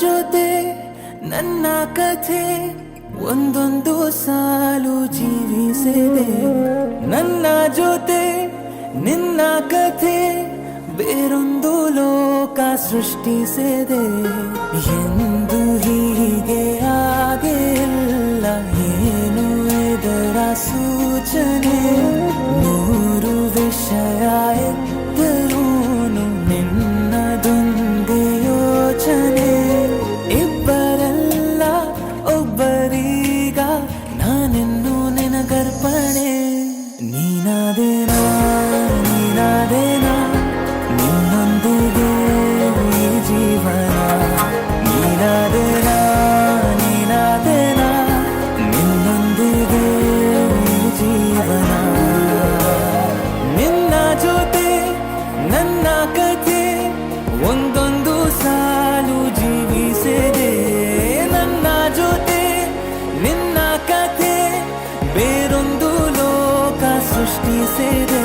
ಜೊತೆ ನನ್ನ ಕಥೆ ಒಂದೊಂದು ಸಾಲು ಜೀವಿಸಿದೆ. ನನ್ನ ಜೊತೆ ನಿನ್ನ ಕಥೆ ಬೇರೊಂದು ಲೋಕ ಸೃಷ್ಟಿಸಿದೆ. ಎಂದು ಹೀಗೆ ಆಗಿಲ್ಲ, ಏನು ಇದರ ಸೂಚನೆ? ನೂರು ವಿಷಯ ಎತ್ತರೂನು ನಿನ್ನದೊಂದೇ ಯೋಚನೆ. ಇಬ್ಬರಲ್ಲ ಒಬ್ಬರೀಗ ನಾನೆನ್ನು ನಿನಗರ್ಪಣೆ. ನೀನಾದೇನಾ ನೀನಾದೇನಾ ನಿನ್ನೊಂದಿಗೆ ಈ ಜೀವನ. ನೀನಾದೇನಾ ನೀನಾದೇನಾ ನಿನ್ನೊಂದಿಗೆ ಈ ಜೀವನ. ನಿನ್ನ ಜೊತೆ ನನ್ನ ಕಥೆ ಒಂದೊಂದು ಸಾಲು ಜೀವಿಸಿದೆ. ನನ್ನ ಜೊತೆ ನಿನ್ನ ಕಥೆ ಬೇರೊಂದು ಲೋಕ ಸೃಷ್ಟಿಸಿದೆ.